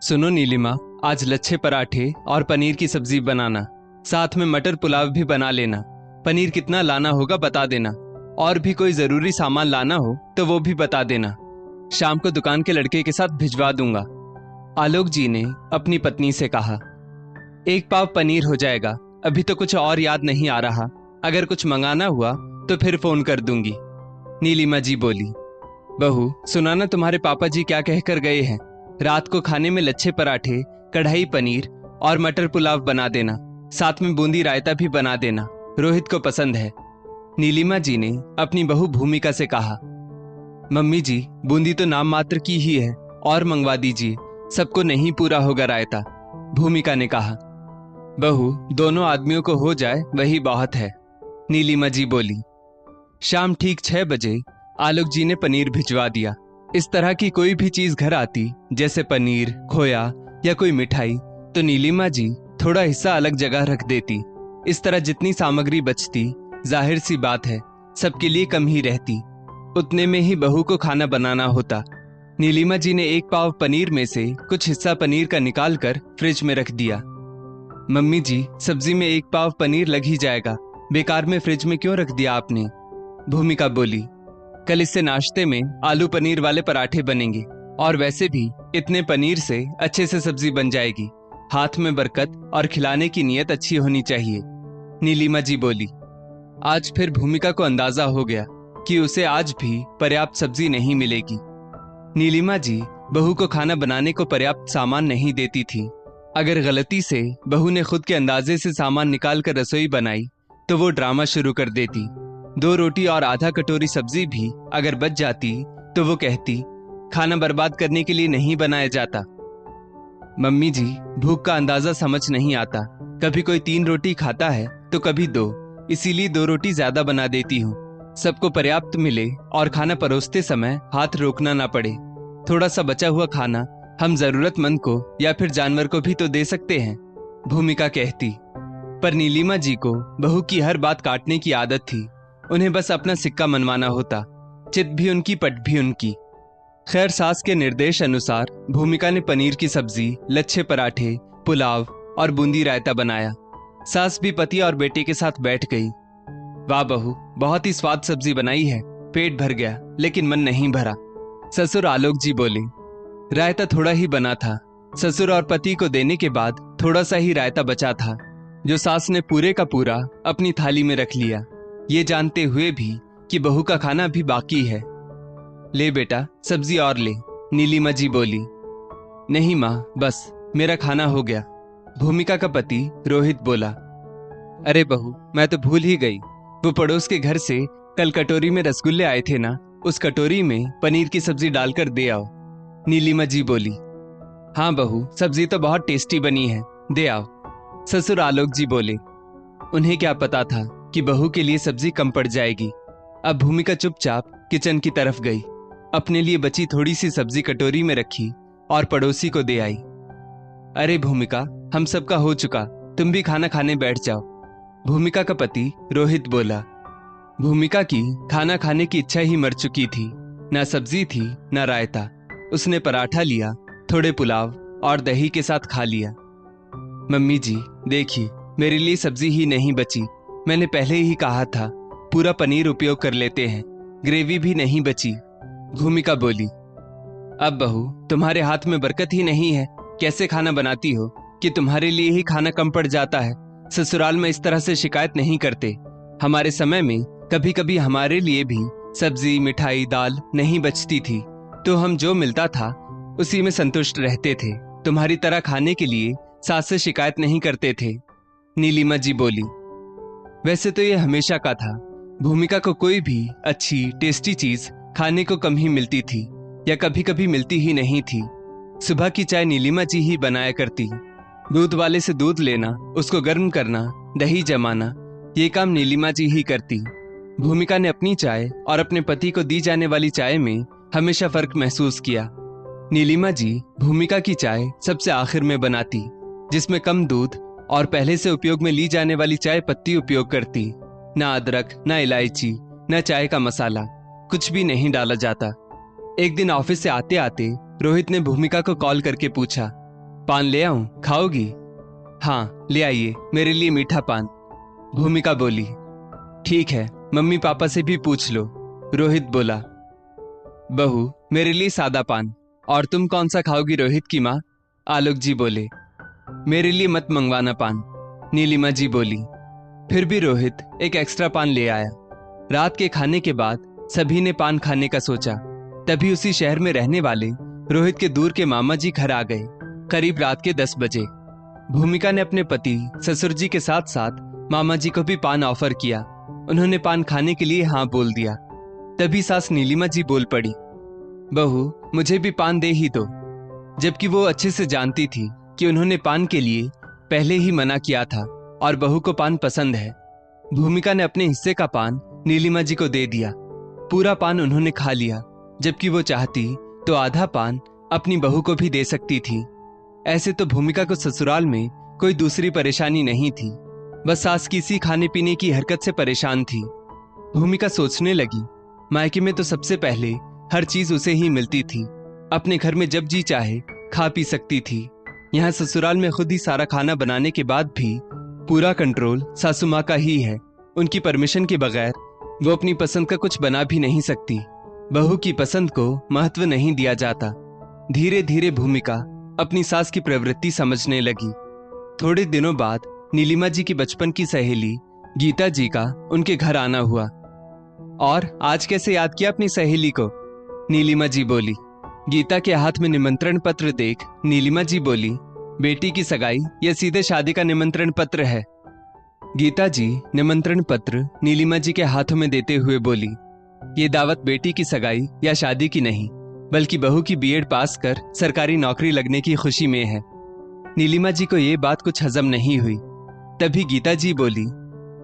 सुनो नीलिमा, आज लच्छे पराठे और पनीर की सब्जी बनाना, साथ में मटर पुलाव भी बना लेना। पनीर कितना लाना होगा बता देना, और भी कोई जरूरी सामान लाना हो तो वो भी बता देना। शाम को दुकान के लड़के के साथ भिजवा दूंगा। आलोक जी ने अपनी पत्नी से कहा। एक पाव पनीर हो जाएगा, अभी तो कुछ और याद नहीं आ रहा। अगर कुछ मंगाना हुआ तो फिर फोन कर दूंगी। नीलिमा जी बोली। बहू, सुना ना तुम्हारे पापा जी क्या कहकर गए हैं। रात को खाने में लच्छे पराठे, कढ़ाई पनीर और मटर पुलाव बना देना, साथ में बूंदी रायता भी बना देना, रोहित को पसंद है। नीलिमा जी ने अपनी बहू भूमिका से कहा। मम्मी जी, बूंदी तो नाम मात्र की ही है, और मंगवा दीजिए, सबको नहीं पूरा होगा रायता, भूमिका ने कहा। बहू, दोनों आदमियों को हो जाए वही बहुत है, नीलिमा जी बोली। शाम ठीक 6 बजे आलोक जी ने पनीर भिजवा दिया। इस तरह की कोई भी चीज घर आती, जैसे पनीर, खोया या कोई मिठाई, तो नीलिमा जी थोड़ा हिस्सा अलग जगह रख देती। इस तरह जितनी सामग्री बचती, जाहिर सी बात है सबके लिए कम ही रहती। उतने में ही बहू को खाना बनाना होता। नीलिमा जी ने एक पाव पनीर में से कुछ हिस्सा पनीर का निकाल कर फ्रिज में रख दिया। मम्मी जी, सब्जी में एक पाव पनीर लग ही जाएगा, बेकार में फ्रिज में क्यों रख दिया आपने, भूमिका बोली। कल इससे नाश्ते में आलू पनीर वाले पराठे बनेंगे, और वैसे भी इतने पनीर से अच्छे से सब्जी बन जाएगी। हाथ में बरकत और खिलाने की नीयत अच्छी होनी चाहिए, नीलिमा जी बोली। आज फिर भूमिका को अंदाजा हो गया कि उसे आज भी पर्याप्त सब्जी नहीं मिलेगी। नीलिमा जी बहू को खाना बनाने को पर्याप्त सामान नहीं देती थी। अगर गलती से बहू ने खुद के अंदाजे से सामान निकाल कर रसोई बनाई तो वो ड्रामा शुरू कर देती। 2 रोटी और आधा कटोरी सब्जी भी अगर बच जाती तो वो कहती, खाना बर्बाद करने के लिए नहीं बनाया जाता। मम्मी जी, भूख का अंदाजा समझ नहीं आता, कभी कोई 3 रोटी खाता है तो कभी 2, इसीलिए 2 रोटी ज्यादा बना देती हूँ, सबको पर्याप्त मिले और खाना परोसते समय हाथ रोकना ना पड़े। थोड़ा सा बचा हुआ खाना हम जरूरतमंद को या फिर जानवर को भी तो दे सकते हैं, भूमिका कहती। पर नीलिमा जी को बहू की हर बात काटने की आदत थी। उन्हें बस अपना सिक्का मनवाना होता, चित भी उनकी पट भी उनकी। खैर, सास के निर्देश अनुसार भूमिका ने पनीर की सब्जी, लच्छे पराठे, पुलाव और बूंदी रायता बनाया। सास भी पति और बेटे के साथ बैठ गई। वाह बहू, बहुत ही स्वाद सब्जी बनाई है, पेट भर गया लेकिन मन नहीं भरा, ससुर आलोक जी बोले। रायता थोड़ा ही बना था, ससुर और पति को देने के बाद थोड़ा सा ही रायता बचा था, जो सास ने पूरे का पूरा अपनी थाली में रख लिया, ये जानते हुए भी कि बहू का खाना भी बाकी है। ले बेटा, सब्जी और ले, नीलिमा जी बोली। नहीं माँ, बस मेरा खाना हो गया, भूमिका का पति रोहित बोला। अरे बहू, मैं तो भूल ही गई, वो पड़ोस के घर से कल कटोरी में रसगुल्ले आए थे ना, उस कटोरी में पनीर की सब्जी डालकर दे आओ, नीलिमा जी बोली। हाँ बहू, सब्जी तो बहुत टेस्टी बनी है, दे आओ, ससुर आलोक जी बोले। उन्हें क्या पता था कि बहू के लिए सब्जी कम पड़ जाएगी। अब भूमिका चुपचाप किचन की तरफ गई, अपने लिए बची थोड़ी सी सब्जी कटोरी में रखी और पड़ोसी को दे आई। अरे भूमिका, हम सबका हो चुका, तुम भी खाना खाने बैठ जाओ, भूमिका का पति रोहित बोला। भूमिका की खाना खाने की इच्छा ही मर चुकी थी, ना सब्जी थी ना रायता। उसने पराठा लिया, थोड़े पुलाव और दही के साथ खा लिया। मम्मी जी देखिए, मेरे लिए सब्जी ही नहीं बची, मैंने पहले ही कहा था पूरा पनीर उपयोग कर लेते हैं, ग्रेवी भी नहीं बची, भूमिका बोली। अब बहू, तुम्हारे हाथ में बरकत ही नहीं है, कैसे खाना बनाती हो कि तुम्हारे लिए ही खाना कम पड़ जाता है। ससुराल में इस तरह से शिकायत नहीं करते। हमारे समय में कभी कभी हमारे लिए भी सब्जी, मिठाई, दाल नहीं बचती थी, तो हम जो मिलता था उसी में संतुष्ट रहते थे। तुम्हारी तरह खाने के लिए सास से शिकायत नहीं करते थे, नीलिमा जी बोली। वैसे तो ये हमेशा का था, भूमिका को कोई भी अच्छी टेस्टी चीज खाने को कम ही मिलती थी या कभी कभी मिलती ही नहीं थी। सुबह की चाय नीलिमा जी ही बनाया करती, दूध वाले से दूध लेना, उसको गर्म करना, दही जमाना, ये काम नीलिमा जी ही करती। भूमिका ने अपनी चाय और अपने पति को दी जाने वाली चाय में हमेशा फर्क महसूस किया। नीलिमा जी भूमिका की चाय सबसे आखिर में बनाती, जिसमें कम दूध और पहले से उपयोग में ली जाने वाली चाय पत्ती उपयोग करती। ना अदरक, ना इलायची, ना चाय का मसाला, कुछ भी नहीं डाला जाता। एक दिन ऑफिस से आते आते रोहित ने भूमिका को कॉल करके पूछा, पान ले आऊं, खाओगी? हाँ ले आइए, मेरे लिए मीठा पान। भूमिका बोली। ठीक है, मम्मी पापा से भी पूछ लो। रोहित बोला। बहू, मेरे लिए सादा पान। और तुम कौन सा खाओगी रोहित की माँ? आलोक जी बोले। मेरे लिए मत मंगवाना पान, नीलिमा जी बोली। फिर भी रोहित एक एक्स्ट्रा पान ले आया। रात के खाने के बाद सभी ने पान खाने का सोचा। तभी उसी शहर में रहने वाले रोहित के दूर के मामा जी घर आ गए, करीब रात के 10 बजे। भूमिका ने अपने पति ससुर जी के साथ साथ मामा जी को भी पान ऑफर किया। उन्होंने पान खाने के लिए हाँ बोल दिया। तभी सास नीलिमा जी बोल पड़ी, बहू मुझे भी पान दे ही दो। जबकि वो अच्छे से जानती थी कि उन्होंने पान के लिए पहले ही मना किया था और बहू को पान पसंद है। भूमिका ने अपने हिस्से का पान नीलिमा जी को दे दिया। पूरा पान उन्होंने खा लिया, जबकि वो चाहती तो आधा पान अपनी बहू को भी दे सकती थी। ऐसे तो भूमिका को ससुराल में कोई दूसरी परेशानी नहीं थी, बस सास की सी खाने पीने की हरकत से परेशान थी। भूमिका सोचने लगी, मायके में तो सबसे पहले हर चीज उसे ही मिलती थी। अपने घर में जब जी चाहे खा पी सकती थी। यहाँ ससुराल में खुद ही सारा खाना बनाने के बाद भी पूरा कंट्रोल सासू माँ का ही है। उनकी परमिशन के बगैर वो अपनी पसंद का कुछ बना भी नहीं सकती। बहू की पसंद को महत्व नहीं दिया जाता। धीरे धीरे भूमिका अपनी सास की प्रवृत्ति समझने लगी। थोड़े दिनों बाद नीलिमा जी की बचपन की सहेली गीता जी का उनके घर आना हुआ। और आज कैसे याद किया अपनी सहेली को? नीलिमा जी बोली। गीता के हाथ में निमंत्रण पत्र देख नीलिमा जी बोली, बेटी की सगाई या सीधे शादी का निमंत्रण पत्र है? गीता जी निमंत्रण पत्र नीलिमा जी के हाथों में देते हुए बोली, ये दावत बेटी की सगाई या शादी की नहीं, बल्कि बहू की बीएड पास कर सरकारी नौकरी लगने की खुशी में है। नीलिमा जी को ये बात कुछ हजम नहीं हुई। तभी गीता जी बोली,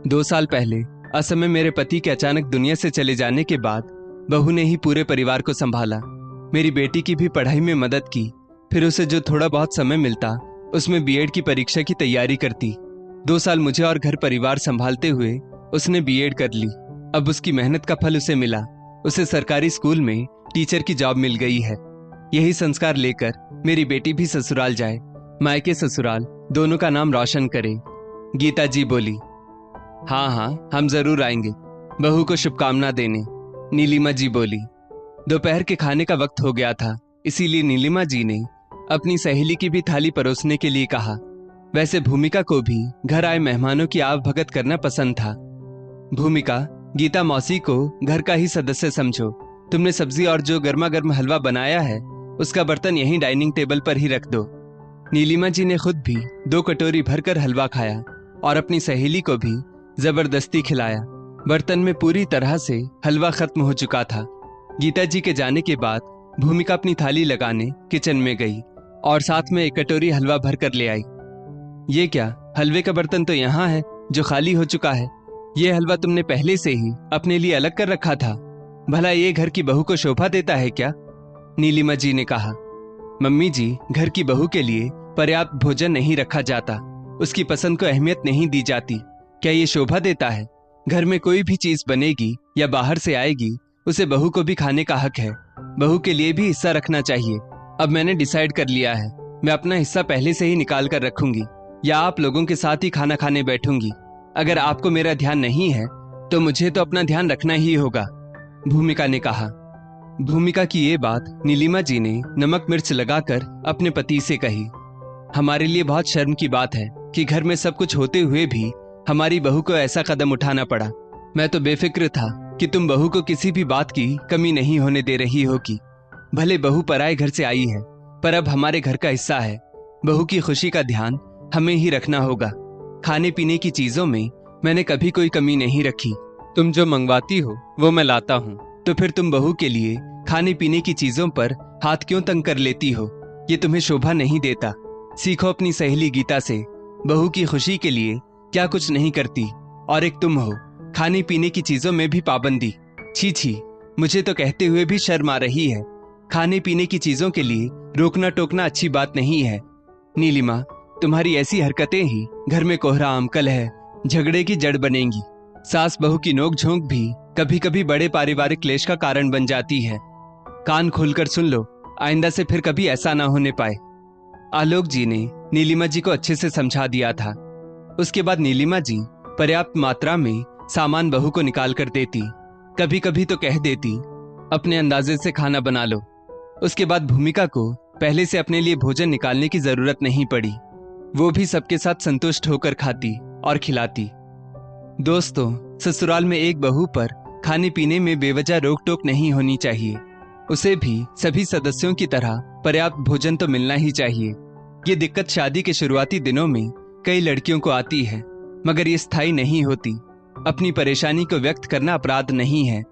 2 साल पहले असमय मेरे पति के अचानक दुनिया से चले जाने के बाद बहू ने ही पूरे परिवार को संभाला। मेरी बेटी की भी पढ़ाई में मदद की। फिर उसे जो थोड़ा बहुत समय मिलता उसमें बीएड की परीक्षा की तैयारी करती। 2 साल मुझे और घर परिवार संभालते हुए उसने बीएड कर ली। अब उसकी मेहनत का फल उसे मिला। उसे सरकारी स्कूल में टीचर की जॉब मिल गई है। यही संस्कार लेकर मेरी बेटी भी ससुराल जाए, मायके ससुराल दोनों का नाम रोशन करे। गीता जी बोली। हाँ हाँ, हम जरूर आएंगे बहू को शुभकामना देने, नीलिमा जी बोली। दोपहर के खाने का वक्त हो गया था, इसीलिए नीलिमा जी ने अपनी सहेली की भी थाली परोसने के लिए कहा। वैसे भूमिका को भी घर आए मेहमानों की आवभगत करना पसंद था। भूमिका, गीता मौसी को घर का ही सदस्य समझो। तुमने सब्जी और जो गर्मा गर्म हलवा बनाया है उसका बर्तन यहीं डाइनिंग टेबल पर ही रख दो। नीलिमा जी ने खुद भी 2 कटोरी भरकर हलवा खाया और अपनी सहेली को भी जबरदस्ती खिलाया। बर्तन में पूरी तरह से हलवा खत्म हो चुका था। गीता जी के जाने के बाद भूमिका अपनी थाली लगाने किचन में गई और साथ में 1 कटोरी हलवा भर कर ले आई। ये क्या, हलवे का बर्तन तो यहाँ है जो खाली हो चुका है। ये हलवा तुमने पहले से ही अपने लिए अलग कर रखा था। भला ये घर की बहू को शोभा देता है क्या? नीलिमा जी ने कहा। मम्मी जी, घर की बहू के लिए पर्याप्त भोजन नहीं रखा जाता, उसकी पसंद को अहमियत नहीं दी जाती। क्या ये शोभा देता है? घर में कोई भी चीज बनेगी या बाहर से आएगी, उसे बहू को भी खाने का हक है। बहू के लिए भी हिस्सा रखना चाहिए। अब मैंने डिसाइड कर लिया है, मैं अपना हिस्सा पहले से ही निकाल कर रखूंगी या आप लोगों के साथ ही खाना खाने बैठूंगी। अगर आपको मेरा ध्यान नहीं है तो मुझे तो अपना ध्यान रखना ही होगा, भूमिका ने कहा। भूमिका की ये बात नीलिमा जी ने नमक मिर्च लगाकर अपने पति से कही। हमारे लिए बहुत शर्म की बात है कि घर में सब कुछ होते हुए भी हमारी बहू को ऐसा कदम उठाना पड़ा। मैं तो बेफिक्र था कि तुम बहू को किसी भी बात की कमी नहीं होने दे रही होगी। भले बहू पराए घर से आई है, पर अब हमारे घर का हिस्सा है। बहू की खुशी का ध्यान हमें ही रखना होगा। खाने पीने की चीजों में मैंने कभी कोई कमी नहीं रखी। तुम जो मंगवाती हो वो मैं लाता हूँ, तो फिर तुम बहू के लिए खाने पीने की चीजों पर हाथ क्यों तंग कर लेती हो? ये तुम्हें शोभा नहीं देता। सीखो अपनी सहेली गीता से। बहू की खुशी के लिए क्या कुछ नहीं करती, और एक तुम हो, खाने पीने की चीजों में भी पाबंदी। छी छी, मुझे तो कहते हुए भी शर्म आ रही है। खाने पीने की चीजों के लिए रोकना टोकना अच्छी बात नहीं है। नीलिमा, तुम्हारी ऐसी हरकतें ही घर में कोहराम, कलह, झगड़े की जड़ बनेंगी। सास बहू की नोक झोंक भी कभी कभी बड़े पारिवारिक क्लेश का कारण बन जाती है। कान खोलकर सुन लो, आइंदा से फिर कभी ऐसा ना होने पाए। आलोक जी ने नीलिमा जी को अच्छे से समझा दिया था। उसके बाद नीलिमा जी पर्याप्त मात्रा में सामान बहू को निकाल कर देती, कभी कभी तो कह देती अपने अंदाजे से खाना बना लो। उसके बाद भूमिका को पहले से अपने लिए भोजन निकालने की जरूरत नहीं पड़ी, वो भी सबके साथ संतुष्ट होकर खाती और खिलाती। दोस्तों, ससुराल में एक बहू पर खाने पीने में बेवजह रोक टोक नहीं होनी चाहिए। उसे भी सभी सदस्यों की तरह पर्याप्त भोजन तो मिलना ही चाहिए। ये दिक्कत शादी के शुरुआती दिनों में कई लड़कियों को आती है, मगर ये स्थायी नहीं होती। अपनी परेशानी को व्यक्त करना अपराध नहीं है।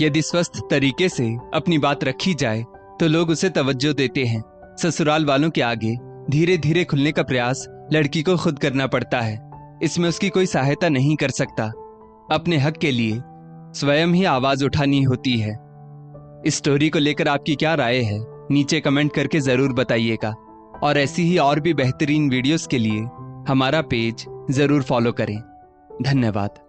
यदि स्वस्थ तरीके से अपनी बात रखी जाए तो लोग उसे तवज्जो देते हैं। ससुराल वालों के आगे धीरे धीरे खुलने का प्रयास लड़की को खुद करना पड़ता है, इसमें उसकी कोई सहायता नहीं कर सकता। अपने हक के लिए स्वयं ही आवाज उठानी होती है। इस स्टोरी को लेकर आपकी क्या राय है, नीचे कमेंट करके जरूर बताइएगा। और ऐसी ही और भी बेहतरीन वीडियोस के लिए हमारा पेज जरूर फॉलो करें। धन्यवाद।